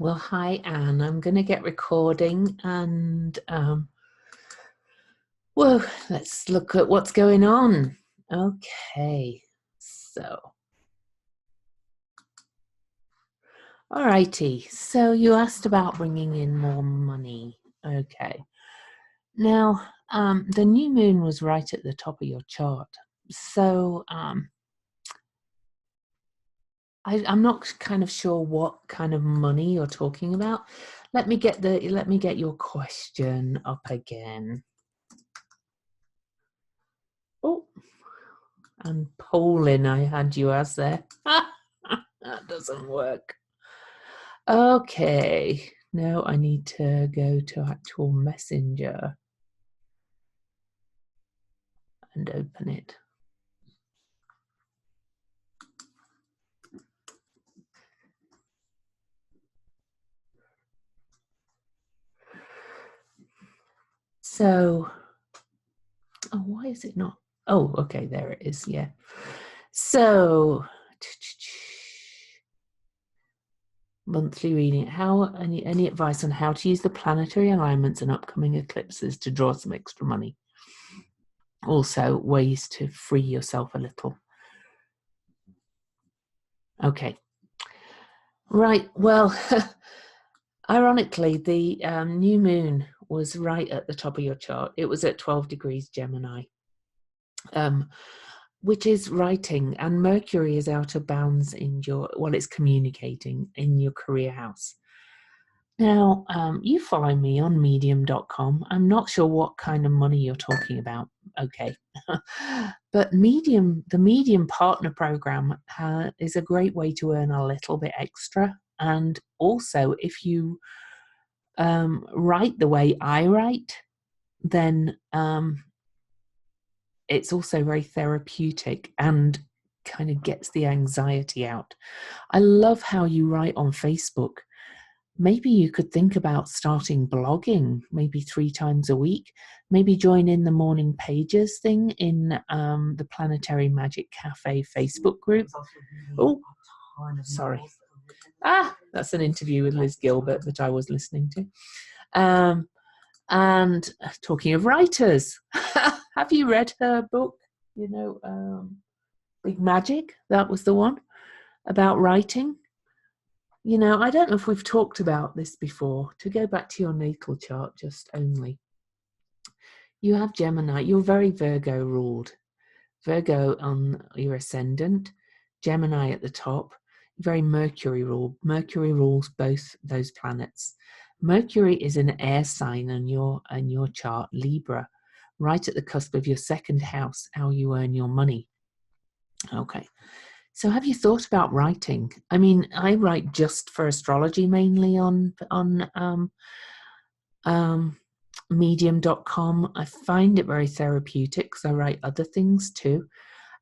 Well, hi, Anne. I'm going to get recording and, whoa, let's look at what's going on. Okay, so, all righty. So you asked about bringing in more money. Okay. Now, the new moon was right at the top of your chart. So, I'm not kind of sure what kind of money you're talking about. Let me get your question up again. Oh, and polling I had you as there. That doesn't work. Okay, now I need to go to actual Messenger and open it. So, oh, why is it not? Oh, okay, there it is. Yeah. So, monthly reading. How any advice on how to use the planetary alignments and upcoming eclipses to draw some extra money? Also, ways to free yourself a little. Okay. Right. Well, ironically, the new moon was right at the top of your chart. It was at 12 degrees Gemini, which is writing, and Mercury is out of bounds in your, well, it's communicating in your career house. Now, you follow me on medium.com. I'm not sure what kind of money you're talking about. Okay. But the Medium Partner Program is a great way to earn a little bit extra. And also, if you write the way I write, then it's also very therapeutic and kind of gets the anxiety out. I love how you write on Facebook. Maybe you could think about starting blogging, maybe 3 times a week. Maybe join in the morning pages thing in the Planetary Magic Cafe Facebook group. Oh, sorry. That's an interview with Liz Gilbert that I was listening to. And talking of writers, have you read her book? You know, Big Magic? That was the one about writing. You know, I don't know if we've talked about this before. To go back to your natal chart just only. You have Gemini. You're very Virgo ruled. Virgo on your ascendant, Gemini at the top, very Mercury ruled. Mercury rules both those planets. Mercury is an air sign on your chart, Libra, right at the cusp of your second house, how you earn your money. Okay. So have you thought about writing? I mean, I write just for astrology mainly on medium.com. I find it very therapeutic because I write other things too.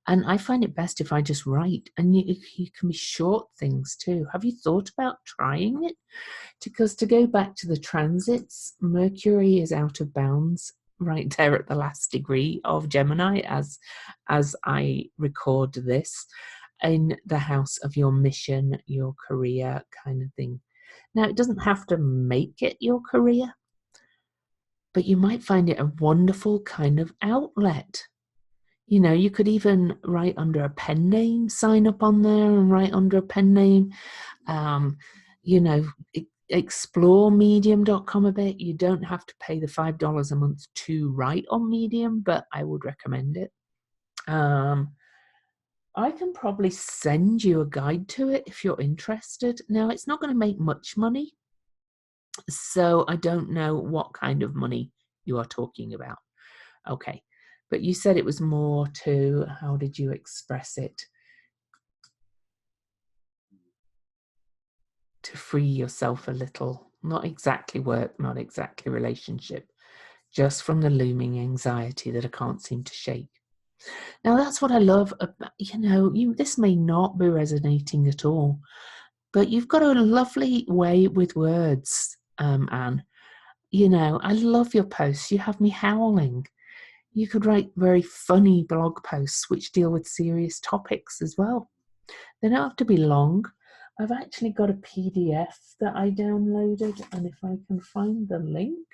And I find it best if I just write, and you can be short things too. Have you thought about trying it? Because to go back to the transits, Mercury is out of bounds right there at the last degree of Gemini as I record this, in the house of your mission, your career kind of thing. Now, it doesn't have to make it your career, but you might find it a wonderful kind of outlet. You know, you could even write under a pen name, sign up on there and write under a pen name. You know, explore medium.com a bit. You don't have to pay the $5 a month to write on Medium, but I would recommend it. I can probably send you a guide to it if you're interested. Now, it's not going to make much money, so I don't know what kind of money you are talking about. Okay, but you said it was more to, how did you express it? To free yourself a little, not exactly work, not exactly relationship, just from the looming anxiety that I can't seem to shake. Now, that's what I love about, you know, this may not be resonating at all, but you've got a lovely way with words, Anne. You know, I love your posts. You have me howling. You could write very funny blog posts which deal with serious topics as well. They don't have to be long. I've actually got a PDF that I downloaded, and if I can find the link,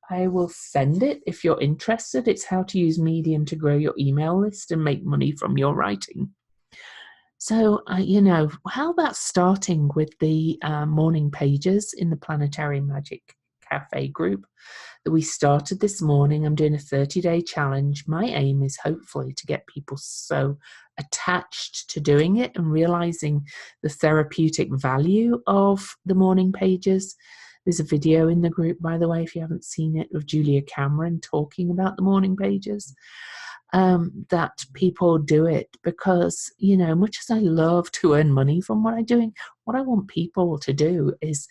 I will send it if you're interested. It's how to use Medium to grow your email list and make money from your writing. So, how about starting with the morning pages in the Planetary Magic Cafe group that we started this morning? I'm doing a 30-day challenge. My aim is hopefully to get people so attached to doing it and realizing the therapeutic value of the morning pages. There's a video in the group, by the way, if you haven't seen it, of Julia Cameron talking about the morning pages. That people do it because, much as I love to earn money from what I'm doing, what I want people to do is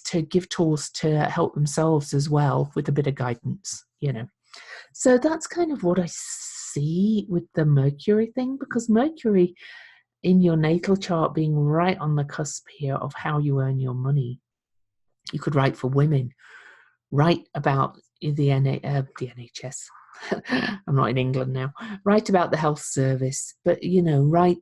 to give tools to help themselves as well with a bit of guidance, So that's kind of what I see with the Mercury thing, because Mercury in your natal chart being right on the cusp here of how you earn your money. You could write for women, write about the NHS. I'm not in England now. Write about the health service, but write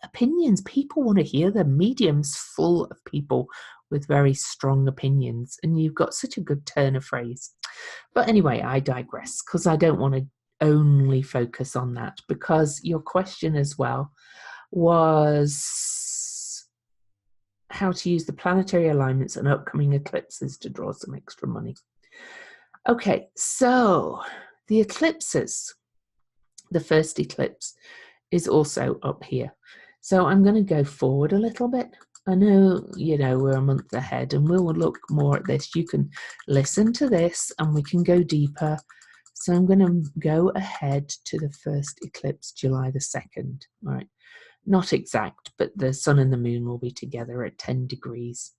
opinions. People want to hear them. Medium's full of people with very strong opinions, and you've got such a good turn of phrase. But anyway, I digress, because I don't want to only focus on that, because your question as well was how to use the planetary alignments and upcoming eclipses to draw some extra money. Okay, so the eclipses, the first eclipse is also up here. So I'm going to go forward a little bit. I know, we're a month ahead, and we'll look more at this. You can listen to this and we can go deeper. So I'm going to go ahead to the first eclipse, July the 2nd. All right. Not exact, but the sun and the moon will be together at 10 degrees.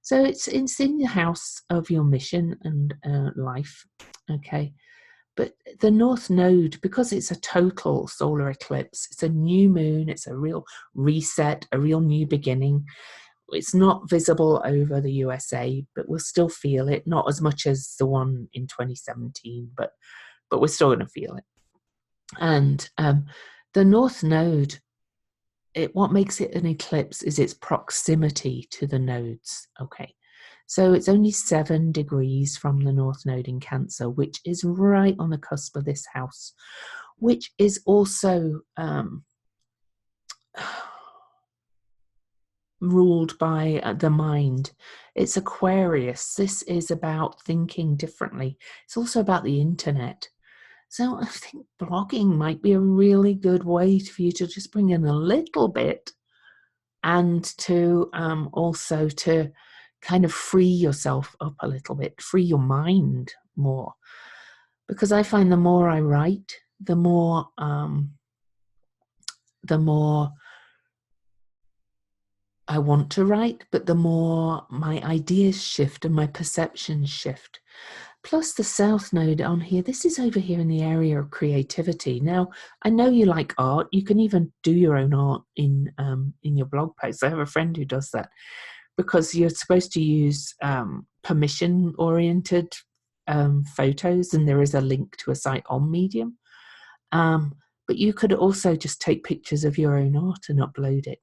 So it's in the house of your mission and life. Okay. But the North Node, because it's a total solar eclipse, it's a new moon, it's a real reset, a real new beginning. It's not visible over the USA, but we'll still feel it, not as much as the one in 2017, but we're still going to feel it. And the North Node, what makes it an eclipse is its proximity to the nodes, okay? So it's only 7 degrees from the North Node in Cancer, which is right on the cusp of this house, which is also ruled by the mind. It's Aquarius. This is about thinking differently. It's also about the internet. So I think blogging might be a really good way for you to just bring in a little bit, and to also to kind of free yourself up a little bit, free your mind more. Because I find the more I write, the more I want to write, but the more my ideas shift and my perceptions shift. Plus the South Node on here, this is over here in the area of creativity. Now, I know you like art. You can even do your own art in your blog posts. I have a friend who does that, because you're supposed to use permission-oriented photos, and there is a link to a site on Medium. But you could also just take pictures of your own art and upload it.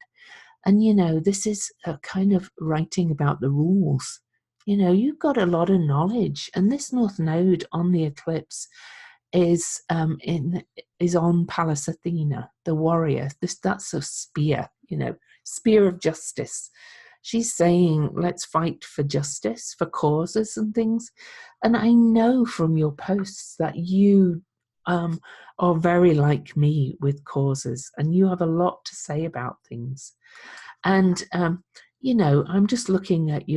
And, this is a kind of writing about the rules. You've got a lot of knowledge, and this North Node on the eclipse is on Pallas Athena, the warrior. That's a spear, spear of justice. She's saying, let's fight for justice, for causes and things. And I know from your posts that you are very like me with causes, and you have a lot to say about things. And, I'm just looking at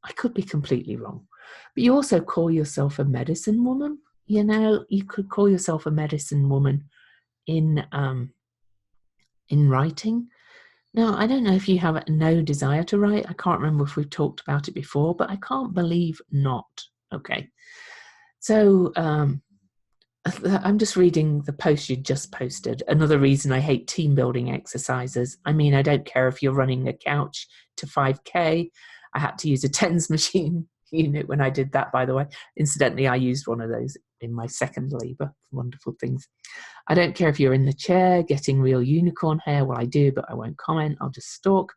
I could be completely wrong, but you also call yourself a medicine woman. You could call yourself a medicine woman in writing. Now, I don't know if you have no desire to write. I can't remember if we've talked about it before, but I can't believe not. Okay. So I'm just reading the post you just posted. Another reason I hate team building exercises. I mean, I don't care if you're running a couch to 5K. I had to use a TENS machine when I did that, by the way. Incidentally, I used one of those in my second labour wonderful things. I don't care if you're in the chair getting real unicorn hair. Well, I do, but I won't comment. I'll just stalk.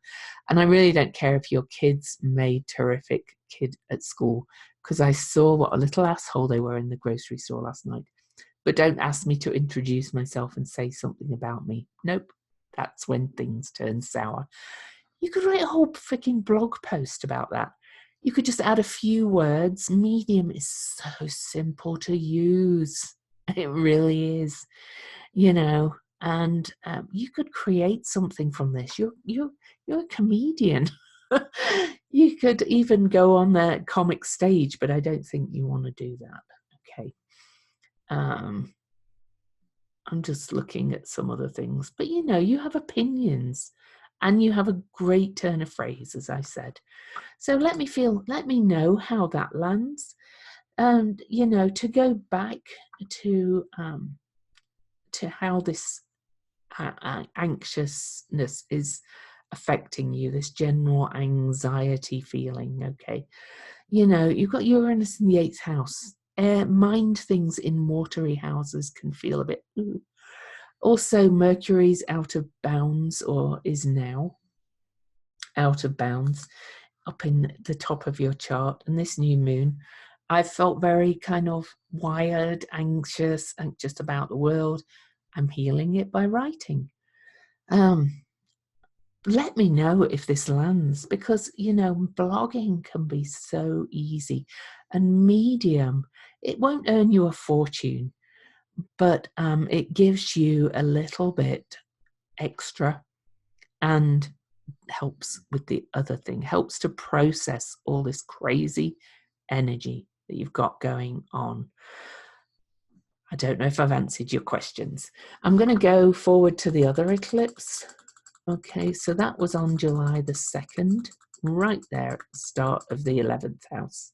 And I really don't care if your kids made terrific kid at school, because I saw what a little asshole they were in the grocery store last night. But don't ask me to introduce myself and say something about me. Nope. That's when things turn sour. You could write a whole freaking blog post about that. You could just add a few words. Medium is so simple to use. It really is, you know, and you could create something from this. You're a comedian. You could even go on the comic stage, but I don't think you want to do that. Okay. I'm just looking at some other things, but you know, you have opinions and you have a great turn of phrase, as I said. So let me know how that lands. And, you know, to go back to how this anxiousness is affecting you, this general anxiety feeling, okay? You know, you've got Uranus in the 8th house. Mind things in watery houses can feel a bit... Ooh. Also, Mercury's out of bounds, or is now out of bounds, up in the top of your chart. And this new moon, I felt very kind of wired, anxious about the world. I'm healing it by writing. Let me know if this lands, because, you know, blogging can be so easy. And Medium, it won't earn you a fortune, but it gives you a little bit extra and helps with the other thing, helps to process all this crazy energy that you've got going on. I don't know if I've answered your questions. I'm going to go forward to the other eclipse. Okay, so that was on July the 2nd, right there at the start of the 11th house.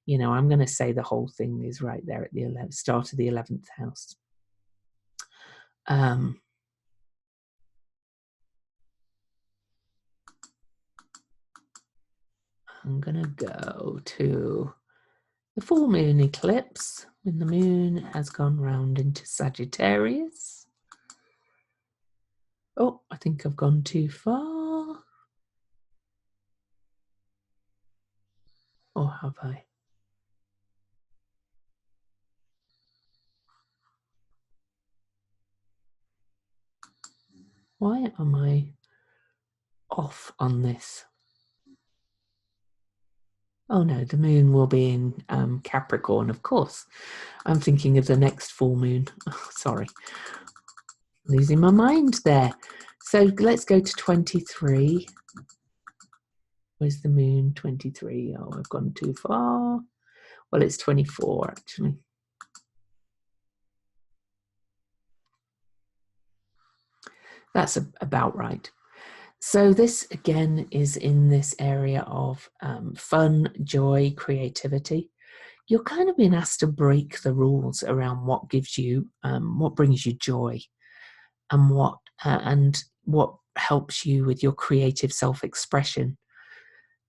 You know, I'm going to say the whole thing is right there at the start of the 11th house. I'm going to go to the full moon eclipse when the moon has gone round into Sagittarius. Oh, I think I've gone too far. Or have I? Why am I off on this? Oh no, the moon will be in Capricorn, of course. I'm thinking of the next full moon. Oh, sorry. Losing my mind there. So let's go to 23. Where's the moon? 23. Oh, I've gone too far. Well, it's 24, actually. That's about right. So this, again, is in this area of fun, joy, creativity. You're kind of being asked to break the rules around what gives you, what brings you joy, and what helps you with your creative self-expression.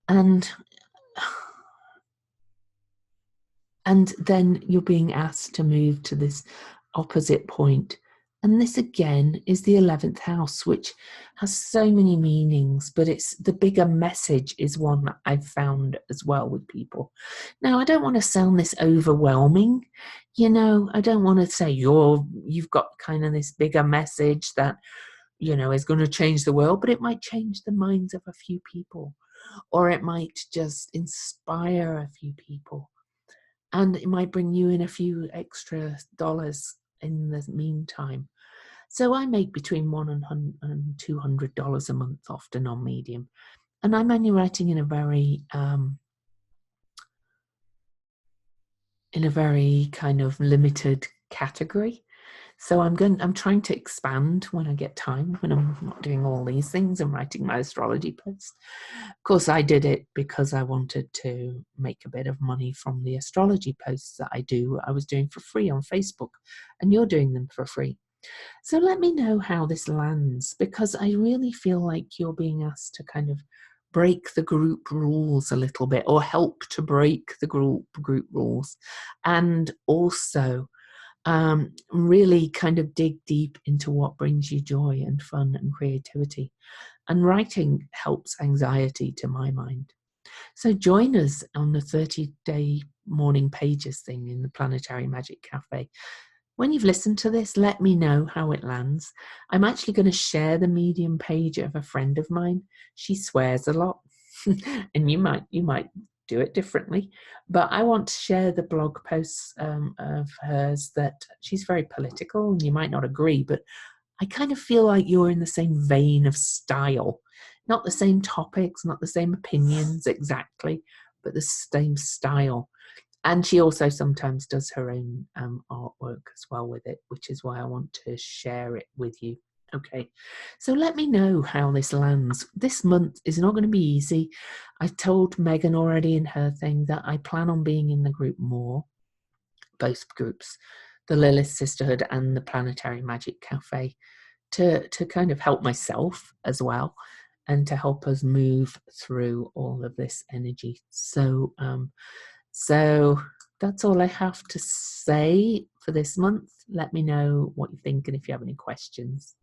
And then you're being asked to move to this opposite point. And this again is the 11th house, which has so many meanings, but it's the bigger message is one that I've found as well with people. Now, I don't want to sound this overwhelming, you know, I don't want to say you've got kind of this bigger message that, you know, is going to change the world, but it might change the minds of a few people, or it might just inspire a few people. And it might bring you in a few extra dollars in the meantime. So I make between $100 and $200 a month often on Medium. And I'm only writing in a very kind of limited category. So I'm trying to expand when I get time, when I'm not doing all these things and writing my astrology post. Of course, I did it because I wanted to make a bit of money from the astrology posts that I was doing for free on Facebook, and you're doing them for free. So let me know how this lands, because I really feel like you're being asked to kind of break the group rules a little bit, or help to break the group rules. And also Really kind of dig deep into what brings you joy and fun and creativity. And writing helps anxiety, to my mind. So join us on the 30-day morning pages thing in the Planetary Magic Cafe. When you've listened to this, let me know how it lands. I'm actually going to share the Medium page of a friend of mine. She swears a lot, and you might do it differently. But I want to share the blog posts of hers that she's very political, and you might not agree, but I kind of feel like you're in the same vein of style. Not the same topics, not the same opinions exactly, but the same style. And she also sometimes does her own artwork as well with it, which is why I want to share it with you. Okay, so let me know how this lands. This month is not going to be easy. I told Megan already in her thing that I plan on being in the group more, both groups, the Lilith Sisterhood and the Planetary Magic Cafe, to kind of help myself as well, and to help us move through all of this energy. So that's all I have to say for this month. Let me know what you think and if you have any questions.